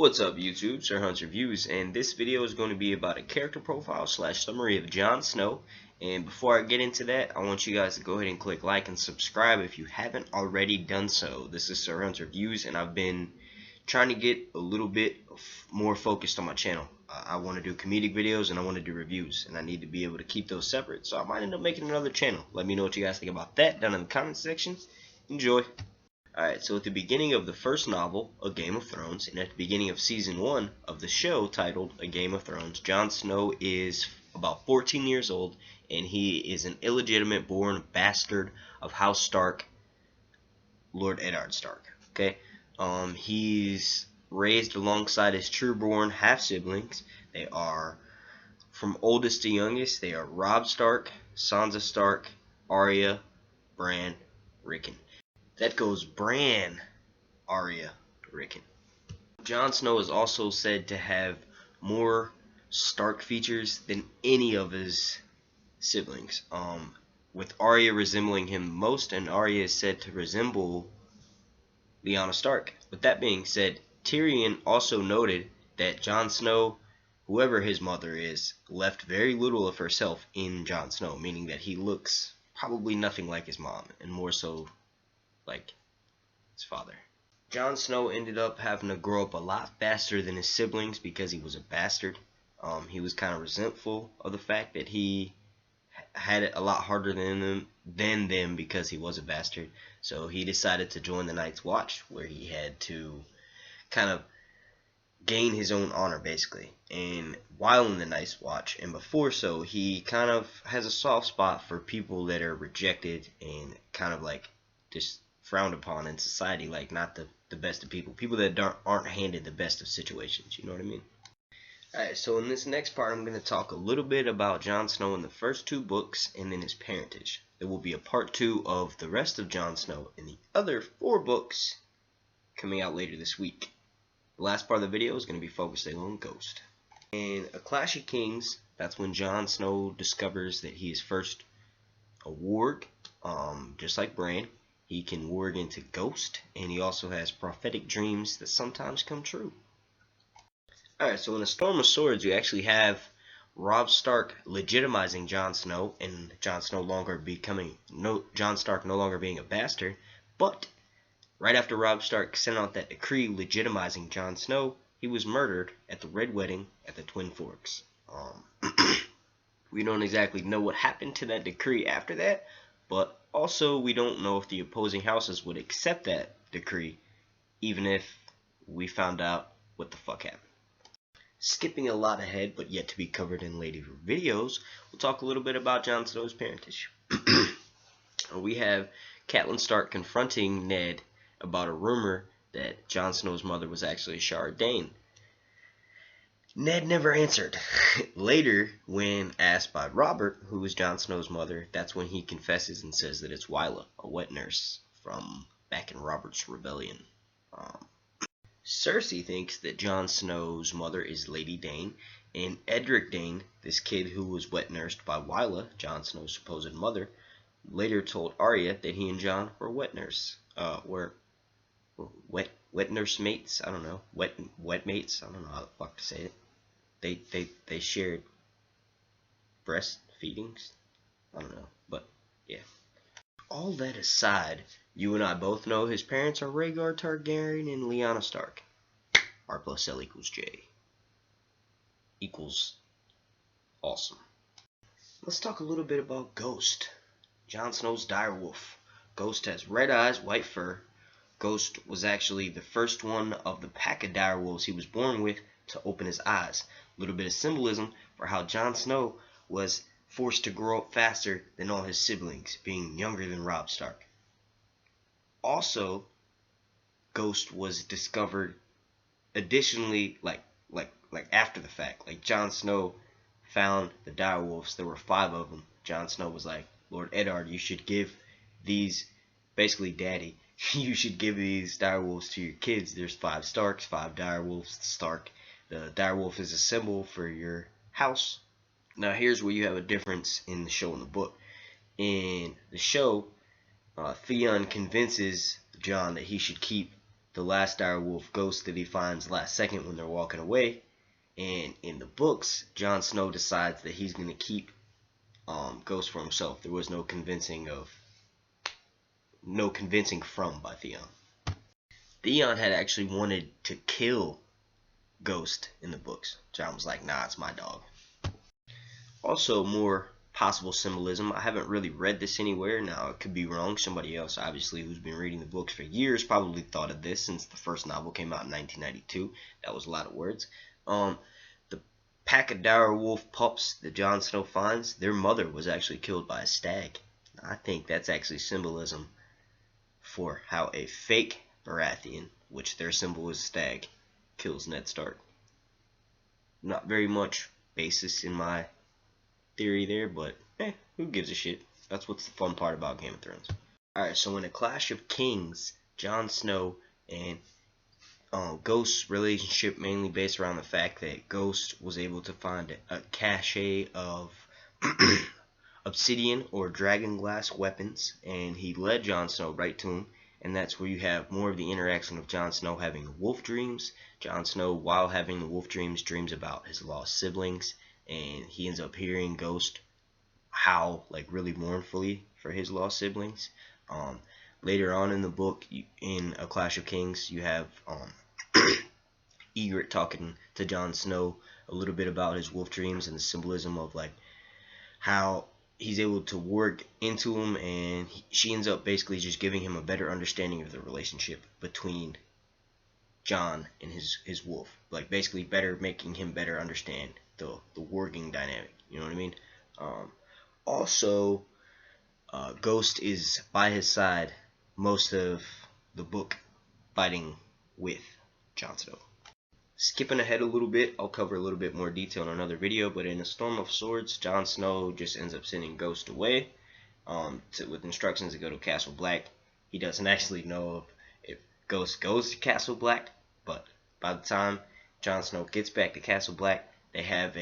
What's up YouTube, Sir Hunts Reviews, and this video is going to be about a character profile / summary of Jon Snow. And before I get into that, I want you guys to go ahead and click like and subscribe if you haven't already done so. This is Sir Hunts Reviews, and I've been trying to get a little bit more focused on my channel. I want to do comedic videos and I want to do reviews, and I need to be able to keep those separate, so I might end up making another channel. Let me know what you guys think about that down in the comment section. Enjoy. Alright, so at the beginning of the first novel, A Game of Thrones, and at the beginning of Season 1 of the show titled A Game of Thrones, Jon Snow is about 14 years old, and he is an illegitimate born bastard of House Stark, Lord Eddard Stark. Okay, he's raised alongside his true-born half-siblings. They are, from oldest to youngest, they are Robb Stark, Sansa Stark, Arya, Bran, Rickon. That goes Bran, Arya, Rickon. Jon Snow is also said to have more Stark features than any of his siblings, with Arya resembling him most, and Arya is said to resemble Lyanna Stark. With that being said, Tyrion also noted that Jon Snow, whoever his mother is, left very little of herself in Jon Snow, meaning that he looks probably nothing like his mom, and more so like his father. Jon Snow ended up having to grow up a lot faster than his siblings because he was a bastard. He was kind of resentful of the fact that he had it a lot harder than them because he was a bastard. So he decided to join the Night's Watch, where he had to kind of gain his own honor, basically. And while in the Night's Watch, and before so, he kind of has a soft spot for people that are rejected and kind of like just frowned upon in society, like not the best of people that aren't handed the best of situations, you know what I mean? Alright, so in this next part I'm going to talk a little bit about Jon Snow in the first 2 books and then his parentage. There will be a part 2 of the rest of Jon Snow in the other 4 books coming out later this week. The last part of the video is going to be focusing on Ghost. In A Clash of Kings, that's when Jon Snow discovers that he is first a warg, just like Bran. He can warg into Ghost, and he also has prophetic dreams that sometimes come true. Alright, so in A Storm of Swords, you actually have Robb Stark legitimizing Jon Snow, and Jon Stark no longer being a bastard. But right after Robb Stark sent out that decree legitimizing Jon Snow, he was murdered at the Red Wedding at the Twin Forks. We don't exactly know what happened to that decree after that, but also we don't know if the opposing houses would accept that decree, even if we found out what the fuck happened. Skipping a lot ahead, but yet to be covered in later videos, we'll talk a little bit about Jon Snow's parentage. We have Catelyn Stark confronting Ned about a rumor that Jon Snow's mother was actually Shara Dane. Ned never answered. Later, when asked by Robert, who was Jon Snow's mother, that's when he confesses and says that it's Wylla, a wet nurse from back in Robert's Rebellion. Cersei thinks that Jon Snow's mother is Lady Dane, and Edric Dane, this kid who was wet nursed by Wylla, Jon Snow's supposed mother, later told Arya that he and Jon were wet nurse. Were wet nurse mates? I don't know. Wet mates? I don't know how the fuck to say it. They shared breastfeedings? I don't know. But yeah. All that aside, you and I both know his parents are Rhaegar Targaryen and Lyanna Stark. R plus L equals J equals awesome. Let's talk a little bit about Ghost, Jon Snow's direwolf. Ghost has red eyes, white fur. Ghost was actually the first one of the pack of direwolves he was born with to open his eyes. A little bit of symbolism for how Jon Snow was forced to grow up faster than all his siblings, being younger than Robb Stark. Also, Ghost was discovered additionally, like after the fact. Like Jon Snow found the direwolves. There were 5 of them. Jon Snow was like, Lord Eddard, you should give these, basically Daddy, you should give these direwolves to your kids. There's 5 Starks, 5 direwolves. Stark, the direwolf is a symbol for your house. Now here's where you have a difference in the show and the book. In the show, Theon convinces Jon that he should keep the last dire wolf ghost that he finds last second when they're walking away. And in the books, Jon Snow decides that he's going to keep Ghost for himself. There was no convincing from by Theon. Theon had actually wanted to kill Ghost in the books. Jon was like, nah, it's my dog. Also, more possible symbolism. I haven't really read this anywhere. Now, it could be wrong. Somebody else, obviously, who's been reading the books for years probably thought of this since the first novel came out in 1992. That was a lot of words. The pack of dire wolf pups that Jon Snow finds, their mother was actually killed by a stag. I think that's actually symbolism for how a fake Baratheon, which their symbol is stag, kills Ned Stark. Not very much basis in my theory there, but who gives a shit? That's what's the fun part about Game of Thrones. Alright, so in A Clash of Kings, Jon Snow and Ghost's relationship mainly based around the fact that Ghost was able to find a cache of obsidian or dragon glass weapons, and he led Jon Snow right to him, and that's where you have more of the interaction of Jon Snow having the wolf dreams. Jon Snow, while having the wolf dreams, dreams about his lost siblings, and he ends up hearing Ghost howl like really mournfully for his lost siblings. Later on in the book, in A Clash of Kings, you have Ygritte talking to Jon Snow a little bit about his wolf dreams and the symbolism of like how he's able to work into him, and she ends up basically just giving him a better understanding of the relationship between Jon and his wolf, like basically making him better understand the warging dynamic. You know what I mean? Also, Ghost is by his side most of the book, fighting with Jon Snow. Skipping ahead a little bit, I'll cover a little bit more detail in another video, but in A Storm of Swords, Jon Snow just ends up sending Ghost away with instructions to go to Castle Black. He doesn't actually know if Ghost goes to Castle Black, but by the time Jon Snow gets back to Castle Black, they have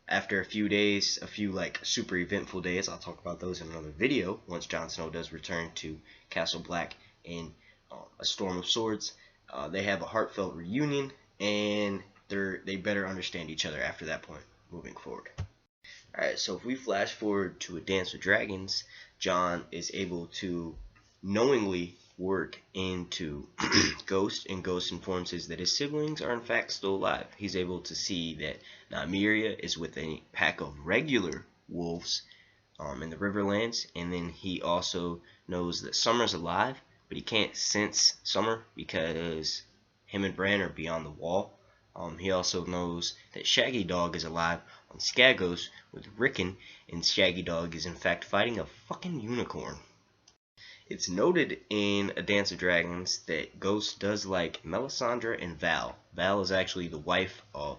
after a few days, a few like super eventful days, I'll talk about those in another video, once Jon Snow does return to Castle Black in A Storm of Swords, they have a heartfelt reunion, and they better understand each other after that point, moving forward. Alright, so if we flash forward to A Dance with Dragons, Jon is able to knowingly work into Ghost, and Ghost informs him that his siblings are in fact still alive. He's able to see that Nymeria is with a pack of regular wolves in the Riverlands, and then he also knows that Summer's alive, but he can't sense Summer because him and Bran are beyond the wall. He also knows that Shaggy Dog is alive on Skagos with Rickon, and Shaggy Dog is in fact fighting a fucking unicorn. It's noted in A Dance of Dragons that Ghost does like Melisandre and Val. Val is actually the wife of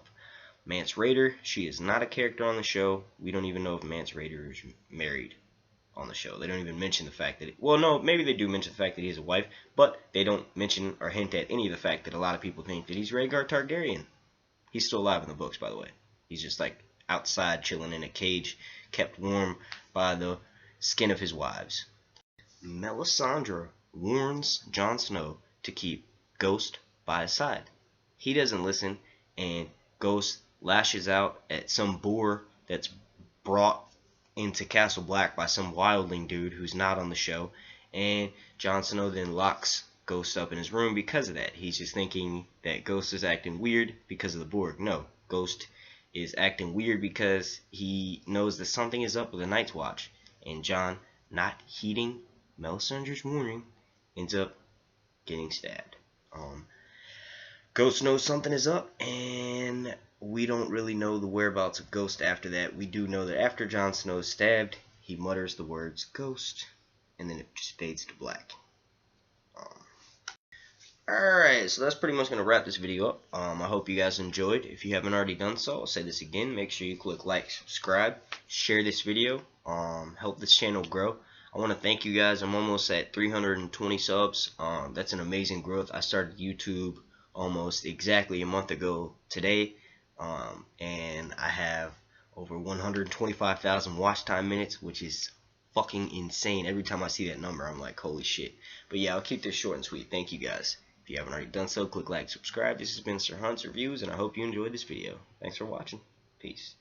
Mance Rayder. She is not a character on the show. We don't even know if Mance Rayder is married on the show. They don't even mention the fact that well, no, maybe they do mention the fact that he has a wife, but they don't mention or hint at any of the fact that a lot of people think that he's Rhaegar Targaryen. He's still alive in the books, by the way. He's just like outside chilling in a cage, kept warm by the skin of his wives. Melisandre warns Jon Snow to keep Ghost by his side. He doesn't listen, and Ghost lashes out at some boar that's brought into Castle Black by some wildling dude who's not on the show, and Jon Snow then locks Ghost up in his room because of that. He's just thinking that Ghost is acting weird because of the Borg. No, Ghost is acting weird because he knows that something is up with the Night's Watch, and Jon, not heeding Melisandre's warning, ends up getting stabbed. Ghost knows something is up, and we don't really know the whereabouts of Ghost after that. We do know that after Jon Snow is stabbed, he mutters the words Ghost, and then it just fades to black. Alright, so that's pretty much going to wrap this video up. I hope you guys enjoyed. If you haven't already done so, I'll say this again. Make sure you click like, subscribe, share this video. Help this channel grow. I want to thank you guys. I'm almost at 320 subs. That's an amazing growth. I started YouTube almost exactly a month ago today, and I have over 125,000 watch time minutes, which is fucking insane. Every time I see that number, I'm like, holy shit. But yeah, I'll keep this short and sweet. Thank you guys. If you haven't already done so, click like, subscribe. This has been Sir Hunt's Reviews, and I hope you enjoyed this video. Thanks for watching. Peace.